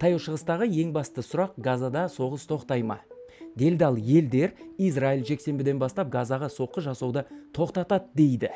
Таяу шығыстағы ең басты сұрақ: Газада соғыс тоқтай ма? Делдал елдер Израиль жексенбіден бастап Газаға соққы жасауды тоқтатады дейді.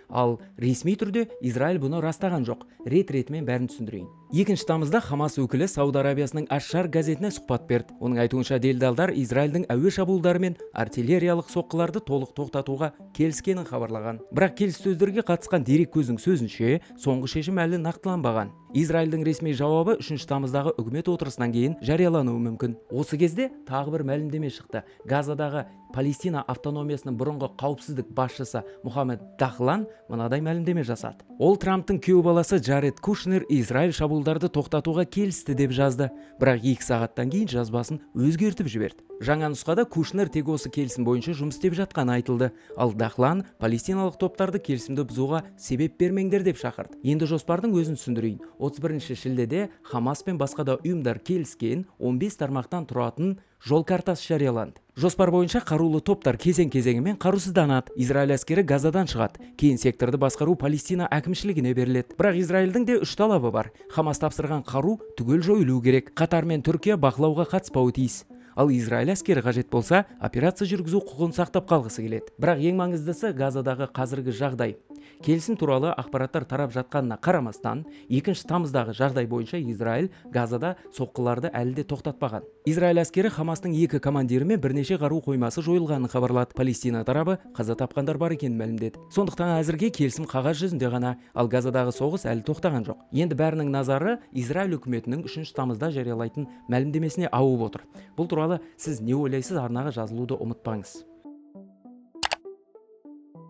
Ал ресми түрде Израиль бұны растаған жоқ. Рет-ретімен бәрін түсіндірейін. 2 тамызда Хамас өкілі Сауд Арабиясының Аш-Шар газетіне сұхбат берді. Оның айтуынша делдалдар Израильдің әуе шабуылдары мен артиллериялық соққыларды толық тоқтатуға келіскенін хабарлаған. Бірақ келіссөздерге қатысқан дерек көздің сөзінше, соңғы шешім әлі нақтыланбаған. Израильдің ресми жауабы 3 тамыздағы үкімет отырысынан кейін жариялануы мүмкін. Осы кезде тағы бір мәлімдеме шықты. Газадағы Палестина автономиясының бұрынғы қауіпсіздік басшысы Мухаммед Дахлан мынадай мәлімдеме жасады. Ол Трамптың күйеу баласы Джаред Кушнер Израиль шабуылдарды тоқтатуға келісті деп жазды. Бірақ 2 сағаттан кейін жазбасын өзгертіп жіберді. Жаңа нұсқада Кушнер тек осы келісім бойынша жұмыс істеп жатқаны айтылды. Ал Дахлан палестиналық топтарды келісімді бұзуға себеп бермеңдер деп шақырды. Енді жоспардың өзін түсіндірейін. 31 шілдеде Хамас пен басқа да ұйымдар келіскен 15 тармақтан тұратын жол картасы жарияланды. Жоспар бойынша қарулы топтар кезең-кезеңімен қарусызданады. Израиль әскері Газадан шығады. Кейін секторды басқару Палестина әкімшілігіне беріледі. Бірақ Израильдің де 3 талабы бар. Хамас тапсырған қару түгел жойылу керек. Қатар мен Түркия бақылауға қатыспауы тиіс. Ал Израиль әскері қажет болса, операция жүргізу құқығын сақтап қалғысы келеді. Бірақ ең маңыздысы Газадағы қазіргі жағдай. Келісім туралы ақпараттар тарап жатқанына қарамастан, 2 тамыздағы жағдай бойынша Израиль Газада соққыларды әлі де тоқтатпаған. Израиль әскері Хамастың 2 командирі мен бірнеше қару қоймасы жойылғанын хабарлады. Палестина тарабы қаза тапқандар бар екенін мәлімдеді. Сондықтан әзірге келісім қағаз жүзінде ғана, ал Газадағы соғыс әлі тоқтаған жоқ. Енді бәрінің назары Израиль үкіметінің 3 тамызда жариялайтын мәлімдемесіне ауып отыр. Бұл туралы сіз не ойлайсыз, арнаға жазылуды ұмытпаңыз.